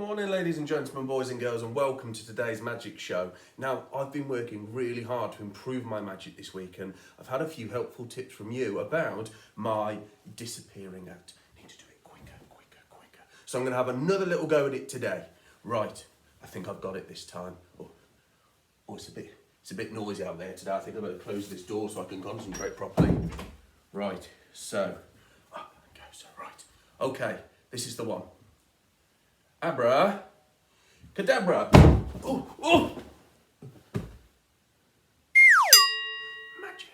morning, ladies and gentlemen, boys and girls, and welcome to today's magic show. Now, I've been working really hard to improve my magic this week, and I've had a few helpful tips from you about my disappearing act. I need to do it quicker. So I'm going to have another little go at it today. Right, I think I've got it this time. Oh, it's a bit noisy out there today. I think I better close this door so I can concentrate properly. Right, so, up it goes. Right, okay, this is the one. Abra, cadabra. Oh! Magic.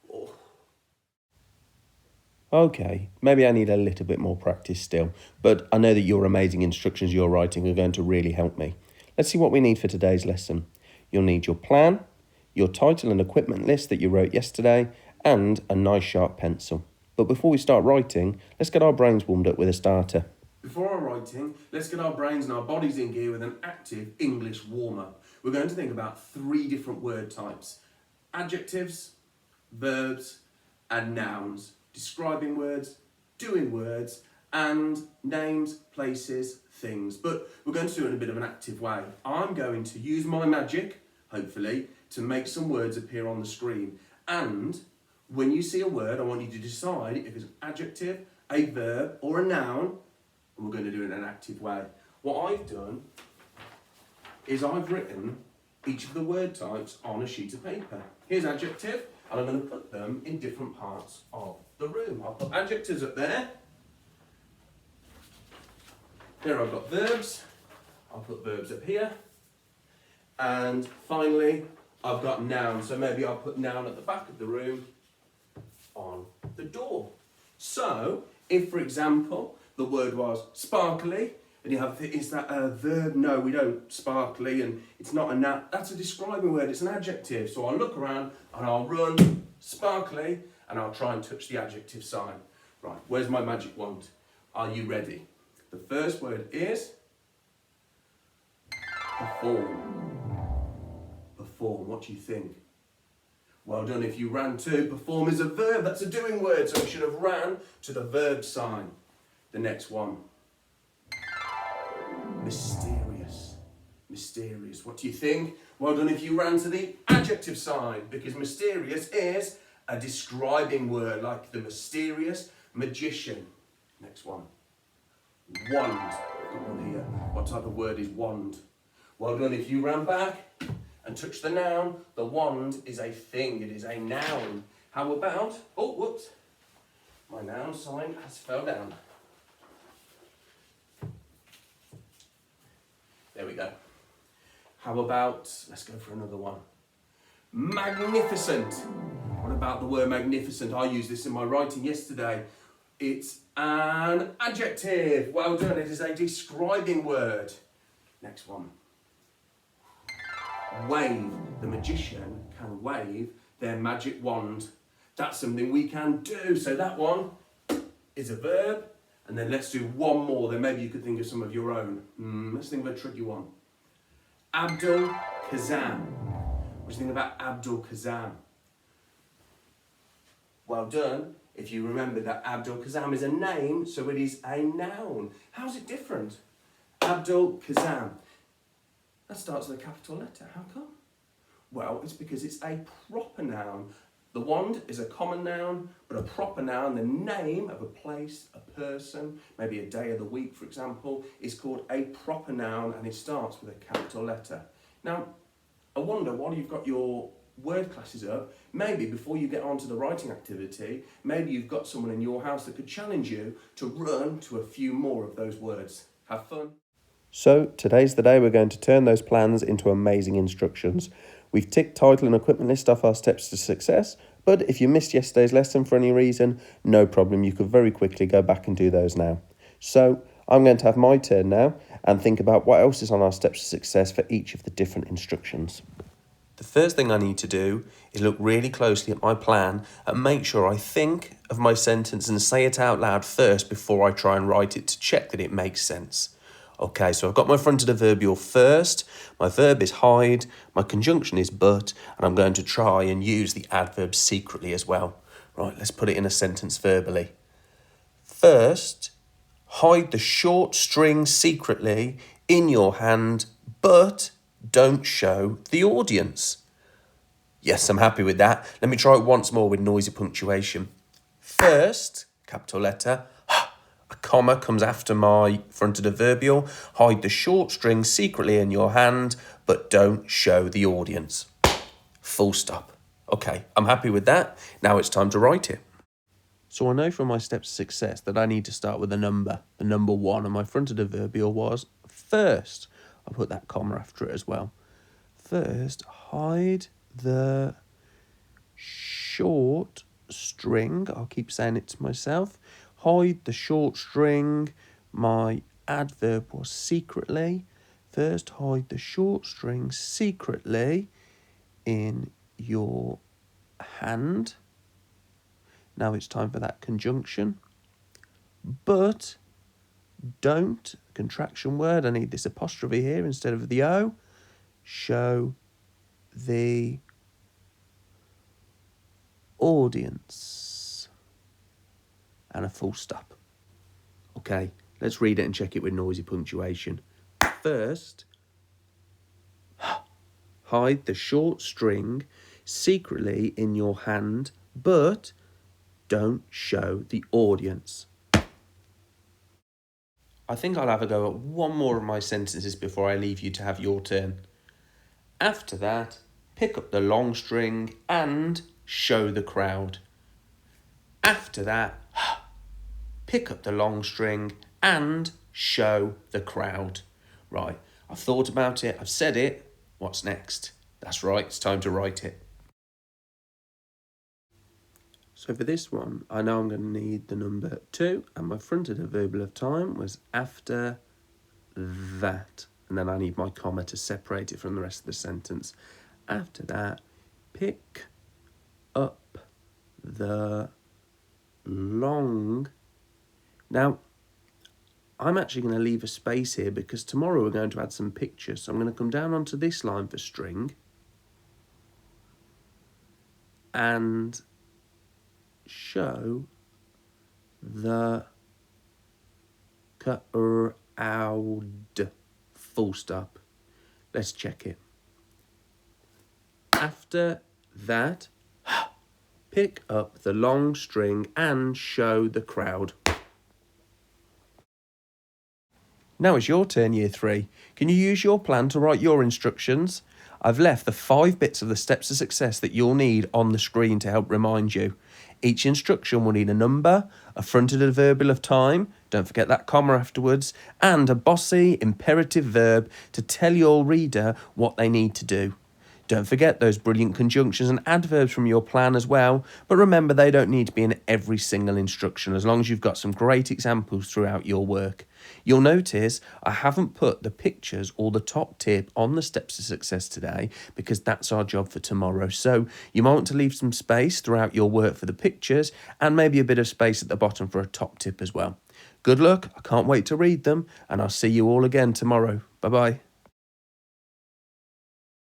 Oh. Okay, maybe I need a little bit more practice still, but I know that your amazing instructions you're writing are going to really help me. Let's see what we need for today's lesson. You'll need your plan, your title and equipment list that you wrote yesterday, and a nice sharp pencil. But before we start writing, let's get our brains warmed up with a starter. Before our writing, let's get our brains and our bodies in gear with an active English warm-up. We're going to think about 3 different word types: adjectives, verbs, and nouns. Describing words, doing words, and names, places, things. But we're going to do it in a bit of an active way. I'm going to use my magic, hopefully, to make some words appear on the screen. And when you see a word, I want you to decide if it's an adjective, a verb, or a noun. And we're going to do it in an active way. What I've done is I've written each of the word types on a sheet of paper. Here's adjective, and I'm going to put them in different parts of the room. I'll put adjectives up there. There I've got verbs. I'll put verbs up here. And finally, I've got nouns. So maybe I'll put noun at the back of the room on the door. So, if for example, the word was sparkly, and you have, is that a verb? No, we don't. Sparkly, and it's not a noun. That's a describing word, it's an adjective. So I'll look around and I'll run sparkly, and I'll try and touch the adjective sign. Right, where's my magic wand? Are you ready? The first word is perform. Perform, what do you think? Well done if you ran to. Perform is a verb, that's a doing word, so we should have ran to the verb sign. The next one. Mysterious. Mysterious. What do you think? Well done if you ran to the adjective sign, because mysterious is a describing word, like the mysterious magician. Next one. Wand. I've got one here. What type of word is wand? Well done if you ran back and touched the noun. The wand is a thing. It is a noun. How about... Oh, whoops. My noun sign has fell down. There we go. How about, let's go for another one. Magnificent. What about the word magnificent? I used this in my writing yesterday. It's an adjective. Well done. It is a describing word. Next one. Wave. The magician can wave their magic wand. That's something we can do. So that one is a verb. And then let's do one more, then maybe you could think of some of your own. Let's think of a tricky one. Abdul Kazam. What do you think about Abdul Kazam? Well done, if you remember that Abdul Kazam is a name, so it is a noun. How's it different? Abdul Kazam. That starts with a capital letter. How come? Well, it's because it's a proper noun. The wand is a common noun, but a proper noun, the name of a place, a person, maybe a day of the week, for example, is called a proper noun, and it starts with a capital letter. Now, I wonder, while you've got your word classes up, maybe before you get on to the writing activity, maybe you've got someone in your house that could challenge you to run to a few more of those words. Have fun. So, today's the day we're going to turn those plans into amazing instructions. We've ticked title and equipment list off our steps to success, but if you missed yesterday's lesson for any reason, no problem, you could very quickly go back and do those now. So I'm going to have my turn now and think about what else is on our steps to success for each of the different instructions. The first thing I need to do is look really closely at my plan and make sure I think of my sentence and say it out loud first before I try and write it to check that it makes sense. Okay, so I've got my fronted adverbial first, my verb is hide, my conjunction is but, and I'm going to try and use the adverb secretly as well. Right, let's put it in a sentence verbally. First, Hide the short string secretly in your hand, but don't show the audience. Yes, I'm happy with that. Let me try it once more with noisy punctuation. First, capital letter, a comma comes after my front of the verbial. Hide the short string secretly in your hand, but don't show the audience. Full stop. Okay, I'm happy with that. Now it's time to write it. So I know from my steps to success that I need to start with a number, the number 1, and my front of the verbial was first. I put that comma after it as well. First, hide the short string. I'll keep saying it to myself. Hide the short string. My adverb was secretly. First, hide the short string secretly in your hand. Now it's time for that conjunction. But don't, contraction word, I need this apostrophe here instead of the O, show the audience. And a full stop. Okay, let's read it and check it with noisy punctuation. First, hide the short string secretly in your hand, but don't show the audience. I think I'll have a go at one more of my sentences before I leave you to have your turn. After that, pick up the long string and show the crowd. After that, pick up the long string and show the crowd. Right, I've thought about it, I've said it. What's next? That's right, it's time to write it. So for this one, I know I'm going to need the number 2, and my front of the verbal of time was after that. And then I need my comma to separate it from the rest of the sentence. After that, pick up the long. Now, I'm actually going to leave a space here because tomorrow we're going to add some pictures. So I'm going to come down onto this line for string and show the crowd. Full stop. Let's check it. After that, pick up the long string and show the crowd. Now it's your turn, Year 3. Can you use your plan to write your instructions? I've left the 5 bits of the steps to success that you'll need on the screen to help remind you. Each instruction will need a number, a front of the verbal of time, don't forget that comma afterwards, and a bossy imperative verb to tell your reader what they need to do. Don't forget those brilliant conjunctions and adverbs from your plan as well, but remember they don't need to be in every single instruction as long as you've got some great examples throughout your work. You'll notice I haven't put the pictures or the top tip on the steps to success today because that's our job for tomorrow. So you might want to leave some space throughout your work for the pictures and maybe a bit of space at the bottom for a top tip as well. Good luck, I can't wait to read them, and I'll see you all again tomorrow. Bye-bye.